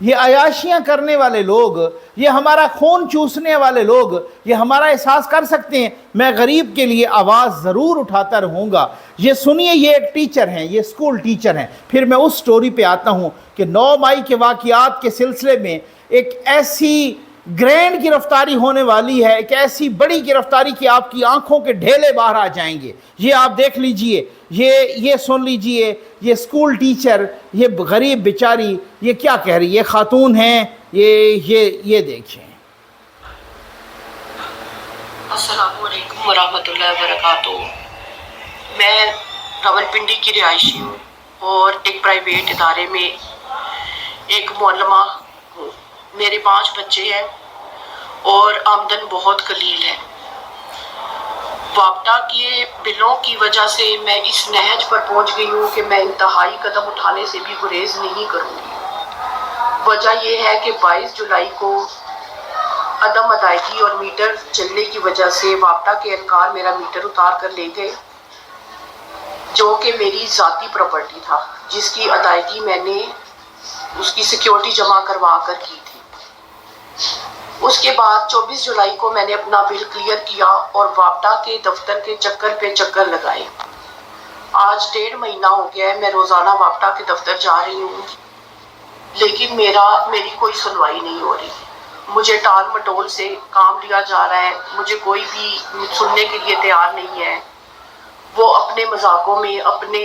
یہ عیاشیاں کرنے والے لوگ، یہ ہمارا خون چوسنے والے لوگ یہ ہمارا احساس کر سکتے ہیں۔ میں غریب کے لیے آواز ضرور اٹھاتا رہوں گا۔ یہ سنیے، یہ ایک ٹیچر ہیں، یہ اسکول ٹیچر ہیں۔ پھر میں اس سٹوری پہ آتا ہوں کہ 9 مئی کے واقعات کے سلسلے میں ایک ایسی گرینڈ گرفتاری ہونے والی ہے، ایک ایسی بڑی گرفتاری کہ آپ کی آنکھوں کے ڈھیلے باہر آ جائیں گے۔ یہ آپ دیکھ لیجئے، یہ سن لیجئے، یہ اسکول ٹیچر، یہ غریب بیچاری یہ کیا کہہ رہی ہے، یہ خاتون ہیں، یہ دیکھیں۔ السلام علیکم ورحمۃ اللہ وبرکاتہ۔ میں راولپنڈی کی رہائشی ہوں اور ایک پرائیویٹ ادارے میں ایک معلمہ ہوں۔ میرے 5 بچے ہیں اور آمدن بہت قلیل ہے۔ وابڈا کے بلوں کی وجہ سے میں اس نہج پر پہنچ گئی ہوں کہ میں انتہائی قدم اٹھانے سے بھی گریز نہیں کروں گی۔ وجہ یہ ہے کہ 22 جولائی کو عدم ادائیگی اور میٹر چلنے کی وجہ سے وابڈا کے اہلکار میرا میٹر اتار کر لے گئے، جو کہ میری ذاتی پراپرٹی تھا، جس کی ادائیگی میں نے اس کی سیکیورٹی جمع کروا کر کی تھی۔ اس کے بعد 24 جولائی کو میں نے اپنا بل کلیئر کیا اور وابڈا کے دفتر کے چکر پہ چکر لگائے۔ آج 1.5 مہینہ ہو گیا ہے، میں روزانہ وابڈا کے دفتر جا رہی ہوں، لیکن میری کوئی سنوائی نہیں ہو رہی۔ مجھے ٹال مٹول سے کام لیا جا رہا ہے، مجھے کوئی بھی سننے کے لیے تیار نہیں ہے۔ وہ اپنے مذاقوں میں، اپنے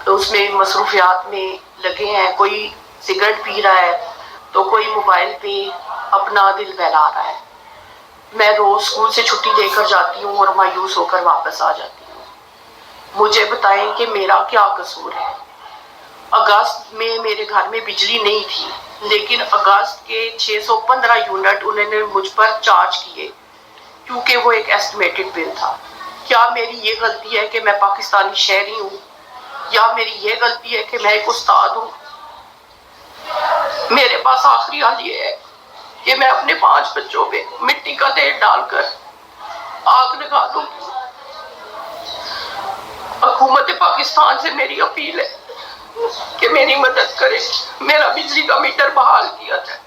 اس میں مصروفیات میں لگے ہیں۔ کوئی سگریٹ پی رہا ہے تو کوئی موبائل پہ اپنا دل بہلا رہا ہے۔ میں روز اسکول سے چھٹی لے کر جاتی ہوں اور مایوس ہو کر واپس آ جاتی ہوں۔ مجھے بتائیں کہ میرا کیا قصور ہے؟ اگست میں میرے گھر میں بجلی نہیں تھی، لیکن اگست کے 615 یونٹ انہوں نے مجھ پر چارج کیے، کیونکہ وہ ایک ایسٹیمیٹڈ بل تھا۔ کیا میری یہ غلطی ہے کہ میں پاکستانی شہری ہوں، یا میری یہ غلطی ہے کہ میں ایک استاد ہوں؟ میرے پاس آخری حل یہ ہے کہ میں اپنے 5 بچوں پہ مٹی کا تیل ڈال کر آگ لگا دوں گی۔ حکومت پاکستان سے میری اپیل ہے کہ میری مدد کرے، میرا بجلی کا میٹر بحال کیا جائے۔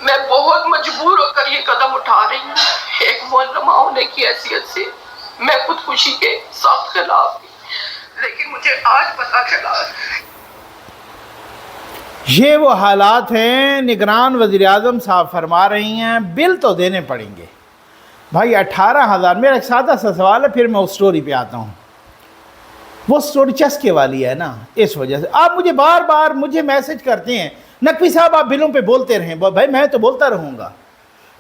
میں بہت مجبور ہو کر یہ قدم اٹھا رہی ہوں۔ ایک معلمہ ہونے کی حیثیت سے میں خودکشی کے سخت خلاف تھی، لیکن مجھے آج پتہ چلا۔ یہ وہ حالات ہیں، نگران وزیر اعظم صاحب فرما رہی ہیں بل تو دینے پڑیں گے۔ بھائی 18,000، میرا ایک سادہ سا سوال ہے، پھر میں اس سٹوری پہ آتا ہوں۔ وہ سٹوری چسکے والی ہے نا، اس وجہ سے آپ مجھے بار بار میسج کرتے ہیں، نقوی صاحب آپ بلوں پہ بولتے رہیں۔ بھائی میں تو بولتا رہوں گا،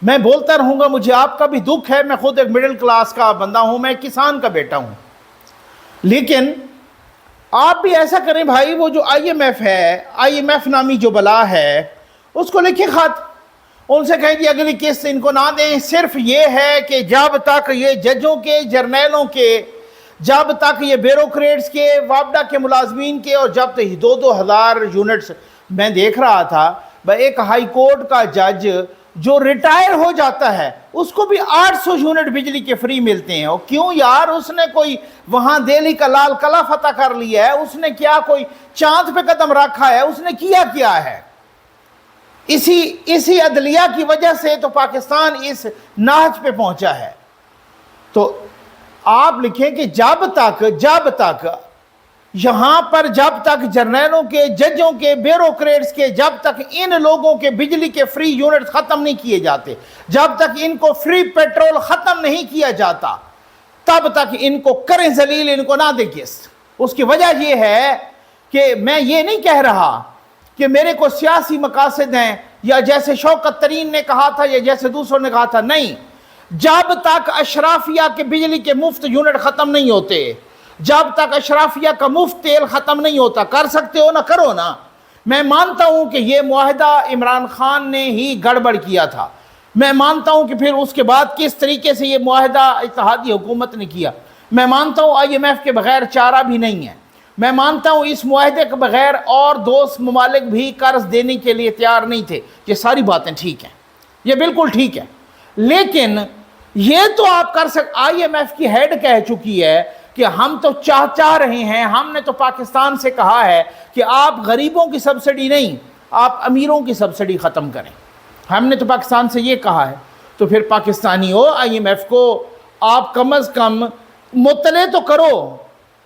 میں بولتا رہوں گا، مجھے آپ کا بھی دکھ ہے، میں خود ایک مڈل کلاس کا بندہ ہوں، میں کسان کا بیٹا ہوں۔ لیکن آپ بھی ایسا کریں بھائی، وہ جو IMF ہے، IMF نامی جو بلا ہے، اس کو لکھیں خط، ان سے کہیں جی اگلی قسط ان کو نہ دیں۔ صرف یہ ہے کہ جب تک یہ ججوں کے، جرنیلوں کے، جب تک یہ بیوروکریٹس کے، وابڈا کے ملازمین کے، اور جب تک 2,000 یونٹس، میں دیکھ رہا تھا ایک ہائی کورٹ کا جج جو ریٹائر ہو جاتا ہے اس کو بھی 800 یونٹ بجلی کے فری ملتے ہیں۔ اور کیوں یار؟ اس نے کوئی وہاں دہلی کا لال قلعہ فتح کر لیا ہے، اس نے کیا کوئی چاند پہ قدم رکھا ہے؟ اس نے کیا ہے؟ اسی عدلیہ کی وجہ سے تو پاکستان اس نہج پہ پہنچا ہے۔ تو آپ لکھیں کہ جب تک یہاں پر، جب تک جرنیلوں کے، ججوں کے، بیوروکریٹس کے، جب تک ان لوگوں کے بجلی کے فری یونٹ ختم نہیں کیے جاتے، جب تک ان کو فری پیٹرول ختم نہیں کیا جاتا، تب تک ان کو کریں ذلیل، ان کو نہ دیں قسط۔ اس کی وجہ یہ ہے کہ میں یہ نہیں کہہ رہا کہ میرے کو سیاسی مقاصد ہیں، یا جیسے شوکت ترین نے کہا تھا، یا جیسے دوسروں نے کہا تھا، نہیں۔ جب تک اشرافیہ کے بجلی کے مفت یونٹ ختم نہیں ہوتے، جب تک اشرافیہ کا مفت تیل ختم نہیں ہوتا، کر سکتے ہو نہ کرو نا۔ میں مانتا ہوں کہ یہ معاہدہ عمران خان نے ہی گڑبڑ کیا تھا، میں مانتا ہوں کہ پھر اس کے بعد کس طریقے سے یہ معاہدہ اتحادی حکومت نے کیا، میں مانتا ہوں IMF کے بغیر چارہ بھی نہیں ہے، میں مانتا ہوں اس معاہدے کے بغیر اور دوست ممالک بھی قرض دینے کے لیے تیار نہیں تھے۔ یہ ساری باتیں ٹھیک ہیں، یہ بالکل ٹھیک ہے، لیکن یہ تو آپ کر IMF کی ہیڈ کہہ چکی ہے کہ ہم تو چاہ رہے ہیں، ہم نے تو پاکستان سے کہا ہے کہ آپ غریبوں کی سبسڈی نہیں، آپ امیروں کی سبسڈی ختم کریں. ہم نے تو پاکستان سے یہ کہا ہے، تو پھر پاکستانیوں IMF کو آپ کم از کم مطلع تو کرو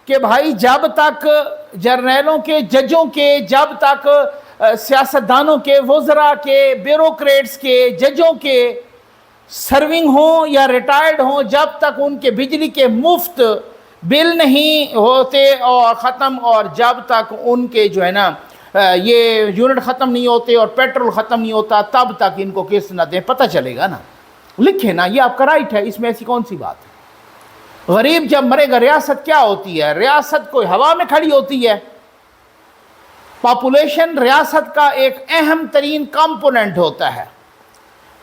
کہ بھائی جب تک جرنیلوں کے، ججوں کے، جب تک سیاستدانوں کے، وزراء کے، بیوروکریٹس کے، ججوں کے سرونگ ہوں یا ریٹائرڈ ہوں، جب تک ان کے بجلی کے مفت بل نہیں ہوتے اور ختم، اور جب تک ان کے جو ہے نا یہ یونٹ ختم نہیں ہوتے اور پیٹرول ختم نہیں ہوتا، تب تک ان کو قسط نہ دیں. پتہ چلے گا نا، لکھے نا، یہ آپ کا رائٹ ہے، اس میں ایسی کون سی بات ہے. غریب جب مرے گا، ریاست کیا ہوتی ہے؟ ریاست کوئی ہوا میں کھڑی ہوتی ہے. پاپولیشن ریاست کا ایک اہم ترین کمپوننٹ ہوتا ہے.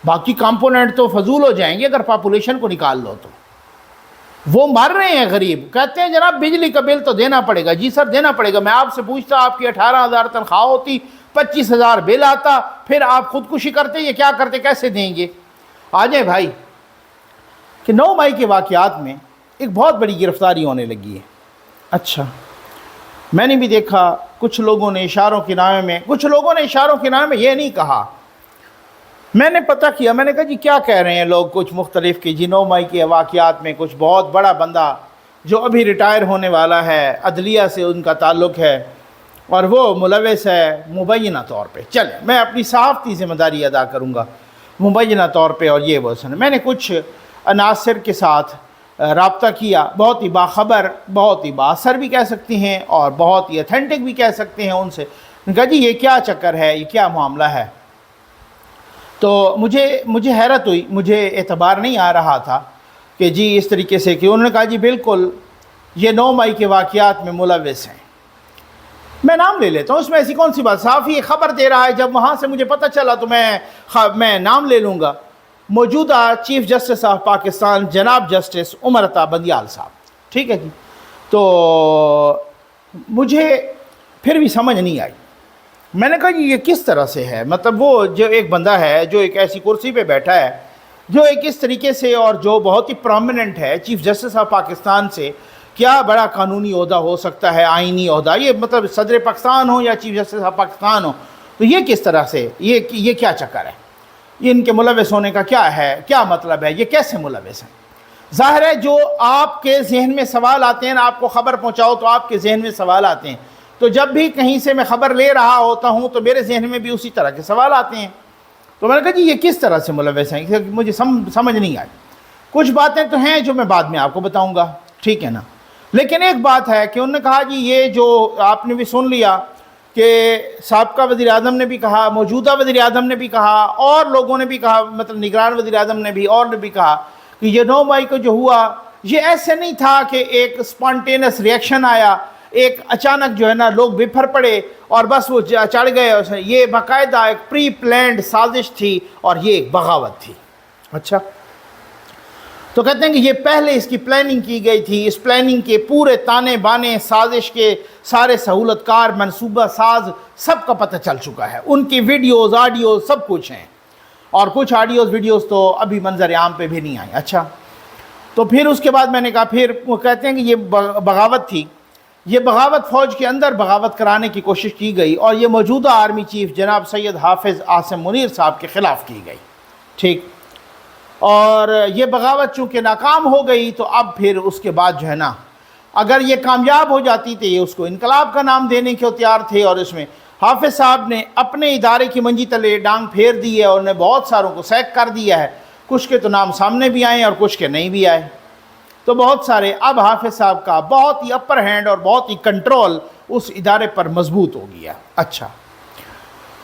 باقی کمپوننٹ تو فضول ہو جائیں گے اگر پاپولیشن کو نکال لو تو. وہ مر رہے ہیں غریب، کہتے ہیں جناب بجلی کا بل تو دینا پڑے گا. جی سر دینا پڑے گا. میں آپ سے پوچھتا، آپ کی 18,000 تنخواہ ہوتی، 25,000 بل آتا، پھر آپ خودکشی کرتے یا کیا کرتے؟ کیسے دیں گے؟ آ جائیں بھائی کہ 9 مئی کے واقعات میں ایک بہت بڑی گرفتاری ہونے لگی ہے. اچھا، میں نے بھی دیکھا کچھ لوگوں نے اشاروں کے نام میں یہ نہیں کہا. میں نے پتہ کیا، میں نے کہا جی کیا کہہ رہے ہیں لوگ کچھ مختلف کہ جی 9 مئی کے واقعات میں کچھ بہت بڑا بندہ جو ابھی ریٹائر ہونے والا ہے، عدلیہ سے ان کا تعلق ہے اور وہ ملوث ہے مبینہ طور پہ. چلیں میں اپنی صحافتی ذمہ داری ادا کروں گا مبینہ طور پہ. اور یہ وہ سن، میں نے کچھ عناصر کے ساتھ رابطہ کیا، بہت ہی باخبر، بہت ہی بااثر بھی کہہ سکتے ہیں اور بہت ہی اتھینٹک بھی کہہ سکتے ہیں. ان سے کہا جی یہ کیا چکر ہے، یہ کیا معاملہ ہے. تو مجھے حیرت ہوئی، مجھے اعتبار نہیں آ رہا تھا کہ جی اس طریقے سے، کہ انہوں نے کہا جی بالکل یہ 9 مئی کے واقعات میں ملوث ہیں. میں نام لے لیتا ہوں، اس میں ایسی کون سی بات؟ صحافی خبر دے رہا ہے، جب وہاں سے مجھے پتہ چلا تو میں نام لے لوں گا. موجودہ چیف جسٹس آف پاکستان جناب جسٹس عمر عطا بندیال صاحب، ٹھیک ہے جی. تو مجھے پھر بھی سمجھ نہیں آئی. میں نے کہا جی یہ کس طرح سے ہے؟ مطلب وہ جو ایک بندہ ہے جو ایک ایسی کرسی پہ بیٹھا ہے، جو ایک اس طریقے سے اور جو بہت ہی پرومیننٹ ہے، چیف جسٹس آف پاکستان سے کیا بڑا قانونی عہدہ ہو سکتا ہے، آئینی عہدہ، یہ مطلب صدر پاکستان ہو یا چیف جسٹس آف پاکستان ہو. تو یہ کس طرح سے، یہ کیا چکر ہے؟ یہ ان کے ملوث ہونے کا کیا ہے، کیا مطلب ہے، یہ کیسے ملوث ہیں؟ ظاہر ہے جو آپ کے ذہن میں سوال آتے ہیں نا، آپ کو خبر پہنچاؤ تو آپ کے ذہن میں سوال آتے ہیں. تو جب بھی کہیں سے میں خبر لے رہا ہوتا ہوں تو میرے ذہن میں بھی اسی طرح کے سوال آتے ہیں. تو میں نے کہا جی یہ کس طرح سے ملوث ہیں؟ مجھے سمجھ نہیں آئی. کچھ باتیں تو ہیں جو میں بعد میں آپ کو بتاؤں گا، ٹھیک ہے نا. لیکن ایک بات ہے کہ انہوں نے کہا جی یہ جو آپ نے بھی سن لیا کہ سابقہ وزیر اعظم نے بھی کہا، موجودہ وزیر اعظم نے بھی کہا، اور لوگوں نے بھی کہا، مطلب نگران وزیر اعظم نے بھی اور نے بھی کہا کہ یہ 9 مئی کو جو ہوا یہ ایسے نہیں تھا کہ ایک سپونٹینس ریئیکشن آیا، ایک اچانک جو ہے نا لوگ بفر پڑے اور بس وہ چڑھ گئے. یہ باقاعدہ ایک پری پلانڈ سازش تھی اور یہ ایک بغاوت تھی. اچھا، تو کہتے ہیں کہ یہ پہلے اس کی پلاننگ کی گئی تھی. اس پلاننگ کے پورے تانے بانے، سازش کے سارے سہولت کار، منصوبہ ساز سب کا پتہ چل چکا ہے. ان کی ویڈیوز، آڈیوز سب کچھ ہیں، اور کچھ آڈیوز ویڈیوز تو ابھی منظر عام پہ بھی نہیں آئیں. اچھا، تو پھر اس کے بعد میں نے کہا، پھر وہ کہتے ہیں کہ یہ بغاوت تھی. یہ بغاوت فوج کے اندر بغاوت کرانے کی کوشش کی گئی، اور یہ موجودہ آرمی چیف جناب سید حافظ عاصم منیر صاحب کے خلاف کی گئی. ٹھیک، اور یہ بغاوت چونکہ ناکام ہو گئی تو اب پھر اس کے بعد جو ہے نا، اگر یہ کامیاب ہو جاتی تو یہ اس کو انقلاب کا نام دینے کے تیار تھے. اور اس میں حافظ صاحب نے اپنے ادارے کی منجی تلے ڈانگ پھیر دی ہے اور انہیں بہت ساروں کو سیک کر دیا ہے. کچھ کے تو نام سامنے بھی آئے اور کچھ کے نہیں بھی آئے. تو بہت سارے، اب حافظ صاحب کا بہت ہی اپر ہینڈ اور بہت ہی کنٹرول اس ادارے پر مضبوط ہو گیا. اچھا،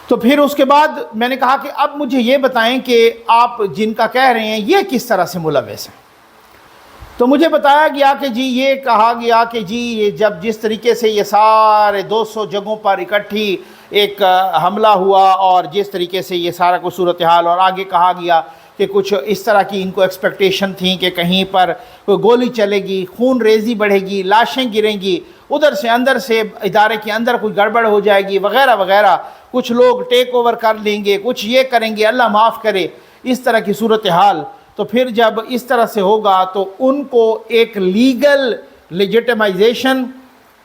تو پھر اس کے بعد میں نے کہا کہ اب مجھے یہ بتائیں کہ آپ جن کا کہہ رہے ہیں یہ کس طرح سے ملوث ہیں. تو مجھے بتایا گیا کہ جی یہ کہا گیا کہ جی یہ جب جس طریقے سے یہ سارے 200 جگہوں پر اکٹھی ایک حملہ ہوا اور جس طریقے سے یہ سارا کچھ صورتحال، اور آگے کہا گیا کہ کچھ اس طرح کی ان کو ایکسپیکٹیشن تھیں کہ کہیں پر کوئی گولی چلے گی، خون ریزی بڑھے گی، لاشیں گریں گی، ادھر سے اندر سے ادارے کے اندر کوئی گڑبڑ ہو جائے گی وغیرہ وغیرہ، کچھ لوگ ٹیک اوور کر لیں گے، کچھ یہ کریں گے، اللہ معاف کرے، اس طرح کی صورتحال. تو پھر جب اس طرح سے ہوگا تو ان کو ایک لیگل لیجٹمائزیشن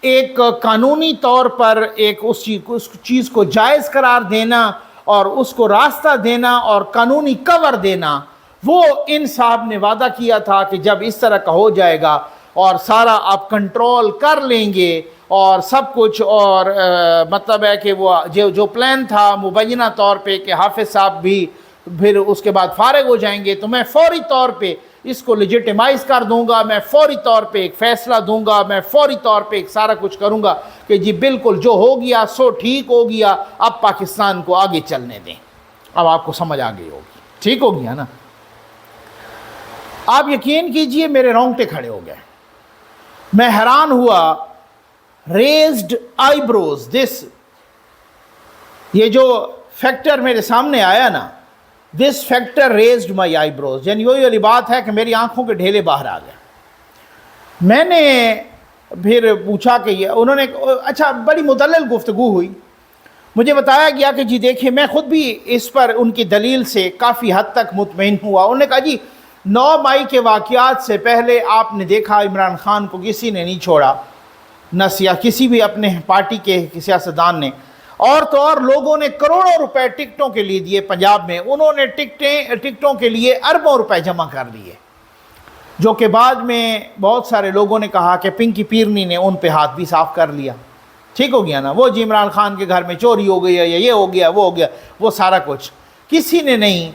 ایک قانونی طور پر ایک اس چیز کو جائز قرار دینا اور اس کو راستہ دینا اور قانونی کور دینا، وہ ان صاحب نے وعدہ کیا تھا کہ جب اس طرح کا ہو جائے گا اور سارا آپ کنٹرول کر لیں گے اور سب کچھ، اور مطلب ہے کہ وہ جو پلان تھا مبینہ طور پہ کہ حافظ صاحب بھی پھر اس کے بعد فارغ ہو جائیں گے، تو میں فوری طور پہ اس کو لیجیٹیمائز کر دوں گا، میں فوری طور پہ ایک فیصلہ دوں گا، میں فوری طور پہ ایک سارا کچھ کروں گا کہ جی بالکل جو ہو گیا سو ٹھیک ہو گیا، اب پاکستان کو آگے چلنے دیں۔ اب آپ کو سمجھ آ گئی ہوگی، ٹھیک ہو گیا نا؟ آپ یقین کیجئے میرے رونگٹے کھڑے ہو گئے، میں حیران ہوا۔ ریزڈ آئی بروز، یہ جو فیکٹر میرے سامنے آیا نا، دس فیکٹر ریزڈ مائی آئی بروز، یعنی وہی والی بات ہے کہ میری آنکھوں کے ڈھیلے باہر آ گئے۔ میں نے پھر پوچھا کہ یہ، انہوں نے اچھا بڑی مدلل گفتگو ہوئی، مجھے بتایا گیا کہ جی دیکھیں میں خود بھی اس پر ان کی دلیل سے کافی حد تک مطمئن ہوا۔ انہوں نے کہا جی 9 مئی کے واقعات سے پہلے آپ نے دیکھا عمران خان کو کسی نے نہیں چھوڑا، نہ کسی بھی اپنے پارٹی کے سیاستدان نے، اور تو اور لوگوں نے کروڑوں روپے ٹکٹوں کے لیے دیے پنجاب میں، انہوں نے ٹکٹوں کے لیے اربوں روپے جمع کر دیے، جو کہ بعد میں بہت سارے لوگوں نے کہا کہ پنکی پیرنی نے ان پہ ہاتھ بھی صاف کر لیا۔ ٹھیک ہو گیا نا؟ وہ جی عمران خان کے گھر میں چوری ہو گئی ہے، یا یہ ہو گیا وہ ہو گیا، وہ سارا کچھ کسی نے نہیں۔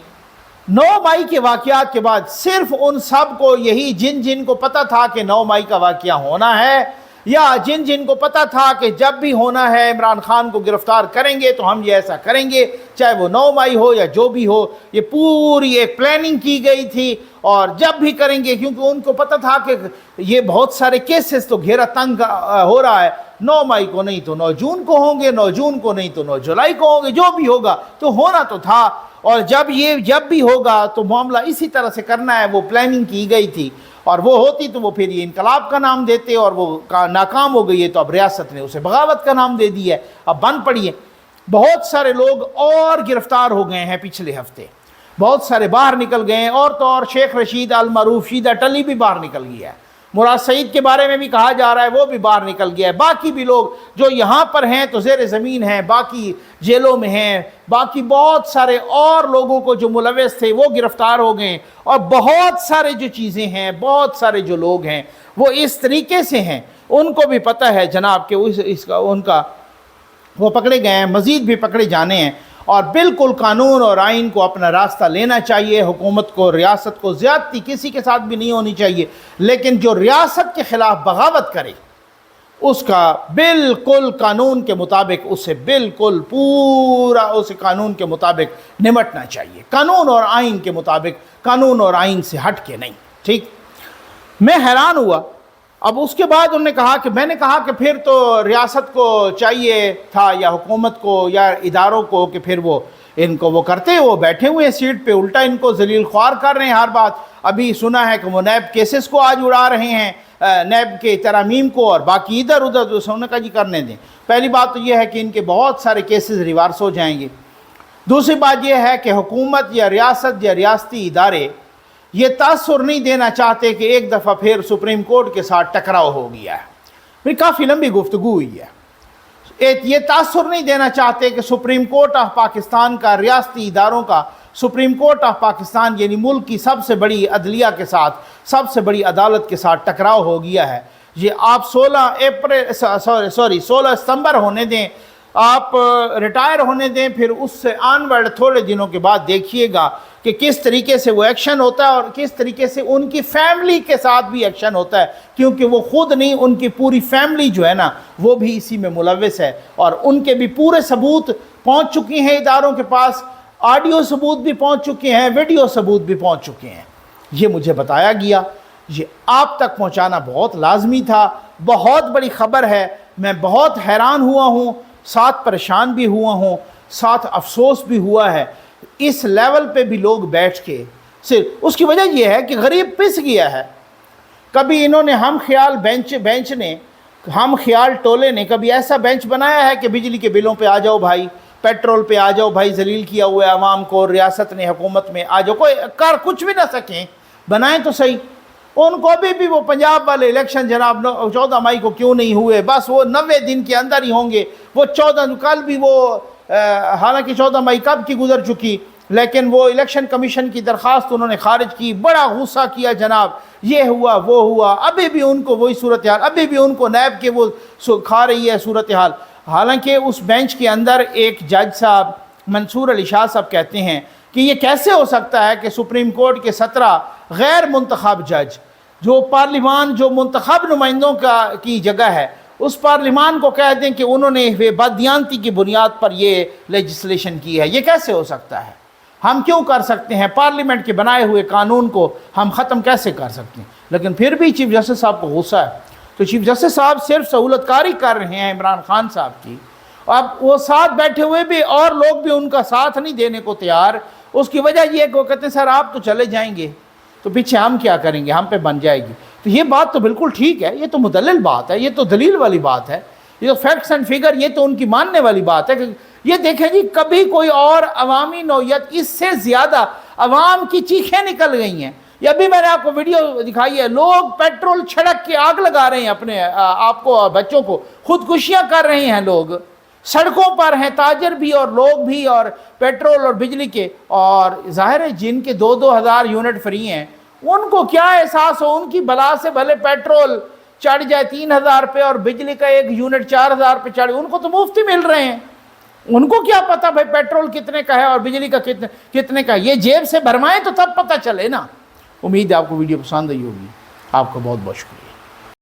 9 مئی کے واقعات کے بعد صرف ان سب کو یہی جن کو پتہ تھا کہ 9 مئی کا واقعہ ہونا ہے، یا جن کو پتہ تھا کہ جب بھی ہونا ہے عمران خان کو گرفتار کریں گے تو ہم یہ ایسا کریں گے، چاہے وہ 9 مئی ہو یا جو بھی ہو، یہ پوری ایک پلاننگ کی گئی تھی، اور جب بھی کریں گے کیونکہ ان کو پتہ تھا کہ یہ بہت سارے کیسز تو گھیرا تنگ ہو رہا ہے، 9 مئی کو نہیں تو 9 جون کو ہوں گے، 9 جون کو نہیں تو 9 جولائی کو ہوں گے، جو بھی ہوگا تو ہونا تو تھا، اور جب بھی ہوگا تو معاملہ اسی طرح سے کرنا ہے، وہ پلاننگ کی گئی تھی، اور وہ ہوتی تو وہ پھر یہ انقلاب کا نام دیتے، اور وہ ناکام ہو گئی ہے تو اب ریاست نے اسے بغاوت کا نام دے دیا ہے، اب بند پڑی ہے۔ بہت سارے لوگ اور گرفتار ہو گئے ہیں پچھلے ہفتے، بہت سارے باہر نکل گئے ہیں، اور تو اور شیخ رشید المعروف شیدہ ٹلی بھی باہر نکل گیا ہے، مراد سعید کے بارے میں بھی کہا جا رہا ہے وہ بھی باہر نکل گیا ہے، باقی بھی لوگ جو یہاں پر ہیں تو زیر زمین ہیں، باقی جیلوں میں ہیں، باقی بہت سارے اور لوگوں کو جو ملوث تھے وہ گرفتار ہو گئے، اور بہت سارے جو چیزیں ہیں، بہت سارے جو لوگ ہیں وہ اس طریقے سے ہیں، ان کو بھی پتہ ہے جناب کہ ان کا وہ پکڑے گئے ہیں، مزید بھی پکڑے جانے ہیں، اور بالکل قانون اور آئین کو اپنا راستہ لینا چاہیے، حکومت کو، ریاست کو زیادتی کسی کے ساتھ بھی نہیں ہونی چاہیے، لیکن جو ریاست کے خلاف بغاوت کرے اس کا بالکل قانون کے مطابق، اسے بالکل پورا اس قانون کے مطابق نمٹنا چاہیے، قانون اور آئین کے مطابق، قانون اور آئین سے ہٹ کے نہیں۔ ٹھیک، میں حیران ہوا۔ اب اس کے بعد انہوں نے کہا کہ میں نے کہا کہ پھر تو ریاست کو چاہیے تھا یا حکومت کو یا اداروں کو کہ پھر وہ ان کو وہ کرتے، وہ بیٹھے ہوئے ہیں سیٹ پہ، الٹا ان کو ذلیل خوار کر رہے ہیں ہر بات۔ ابھی سنا ہے کہ وہ نیب کیسز کو آج اڑا رہے ہیں، نیب کے ترامیم کو، اور باقی ادھر ادھر جو انہوں نے کہا جی کرنے دیں۔ پہلی بات تو یہ ہے کہ ان کے بہت سارے کیسز ریورس ہو جائیں گے۔ دوسری بات یہ ہے کہ حکومت یا ریاست یا ریاستی ادارے یہ تاثر نہیں دینا چاہتے کہ ایک دفعہ پھر سپریم کورٹ کے ساتھ ٹکراؤ ہو گیا ہے۔ پھر کافی لمبی گفتگو ہوئی ہے، یہ تاثر نہیں دینا چاہتے کہ سپریم کورٹ آف پاکستان کا، ریاستی اداروں کا سپریم کورٹ آف پاکستان یعنی ملک کی سب سے بڑی عدلیہ کے ساتھ، سب سے بڑی عدالت کے ساتھ ٹکراؤ ہو گیا ہے۔ یہ آپ 16 ستمبر ہونے دیں، آپ ریٹائر ہونے دیں، پھر اس سے آنورڈ تھوڑے دنوں کے بعد دیکھیے گا کہ کس طریقے سے وہ ایکشن ہوتا ہے، اور کس طریقے سے ان کی فیملی کے ساتھ بھی ایکشن ہوتا ہے، کیونکہ وہ خود نہیں، ان کی پوری فیملی جو ہے نا وہ بھی اسی میں ملوث ہے، اور ان کے بھی پورے ثبوت پہنچ چکی ہیں اداروں کے پاس، آڈیو ثبوت بھی پہنچ چکے ہیں، ویڈیو ثبوت بھی پہنچ چکے ہیں۔ یہ مجھے بتایا گیا، یہ آپ تک پہنچانا بہت لازمی تھا، بہت بڑی خبر ہے۔ میں بہت حیران ہوا ہوں، ساتھ پریشان بھی ہوا ہوں، ساتھ افسوس بھی ہوا ہے۔ اس لیول پہ بھی لوگ بیٹھ کے صرف اس کی وجہ یہ ہے کہ غریب پس گیا ہے۔ کبھی انہوں نے ہم خیال بینچ نے، ہم خیال ٹولے نے کبھی ایسا بینچ بنایا ہے کہ بجلی کے بلوں پہ آ جاؤ بھائی، پیٹرول پہ آ جاؤ بھائی، ذلیل کیا ہوا ہے عوام کو، ریاست نے، حکومت میں آ جاؤ، کوئی کر کچھ بھی نہ سکیں، بنائیں تو صحیح۔ ان کو بھی وہ پنجاب والے الیکشن جناب 14 مئی کو کیوں نہیں ہوئے، بس وہ 90 دن کے اندر ہی ہوں گے، وہ 14 کل بھی وہ حالانکہ 14 مئی کب کی گزر چکی، لیکن وہ الیکشن کمیشن کی درخواست انہوں نے خارج کی، بڑا غصہ کیا جناب، یہ ہوا وہ ہوا، ابھی بھی ان کو وہی صورتحال، ابھی بھی ان کو نیب کے وہ کھا رہی ہے صورتحال۔ حالانکہ اس بینچ کے اندر ایک جج صاحب منصور علی شاہ صاحب کہتے ہیں کہ یہ کیسے ہو سکتا ہے کہ سپریم کورٹ کے 17 غیر منتخب جج، جو پارلیمان جو منتخب نمائندوں کی جگہ ہے، اس پارلیمان کو کہہ دیں کہ انہوں نے بددیانتی کی بنیاد پر یہ لیجسلیشن کی ہے، یہ کیسے ہو سکتا ہے؟ ہم کیوں کر سکتے ہیں؟ پارلیمنٹ کے بنائے ہوئے قانون کو ہم ختم کیسے کر سکتے ہیں؟ لیکن پھر بھی چیف جسٹس صاحب کو غصہ ہے، تو چیف جسٹس صاحب صرف سہولت کاری کر رہے ہیں عمران خان صاحب کی، اب وہ ساتھ بیٹھے ہوئے بھی اور لوگ بھی ان کا ساتھ نہیں دینے کو تیار۔ اس کی وجہ یہ کہ وہ کہتے ہیں سر آپ تو چلے جائیں گے تو پیچھے ہم کیا کریں گے، ہم پہ بن جائے گی۔ تو یہ بات تو بالکل ٹھیک ہے، یہ تو مدلل بات ہے، یہ تو دلیل والی بات ہے، یہ تو فیکٹس اینڈ فگر، یہ تو ان کی ماننے والی بات ہے کہ یہ دیکھیں جی کبھی کوئی اور عوامی نوعیت اس سے زیادہ عوام کی چیخیں نکل گئی ہیں۔ یہ ابھی میں نے آپ کو ویڈیو دکھائی ہے، لوگ پیٹرول چھڑک کے آگ لگا رہے ہیں اپنے آپ کو اور بچوں کو، خودکشیاں کر رہے ہیں، لوگ سڑکوں پر ہیں، تاجر بھی اور لوگ بھی، اور پیٹرول اور بجلی کے، اور ظاہر ہے جن کے 2-2 ہزار یونٹ فری ہیں ان کو کیا احساس ہو، ان کی بلا سے بھلے پیٹرول چڑھ جائے 3000 پہ اور بجلی کا 1 یونٹ 4000 پہ چڑھے، ان کو تو مفت مل رہے ہیں، ان کو کیا پتا بھائی پیٹرول کتنے کا ہے اور بجلی کا کتنے کا ہے، یہ جیب سے بھرمائیں تو تب پتہ چلے نا۔ امید ہے آپ کو ویڈیو پسند آئی ہوگی، آپ کا بہت بہت شکریہ۔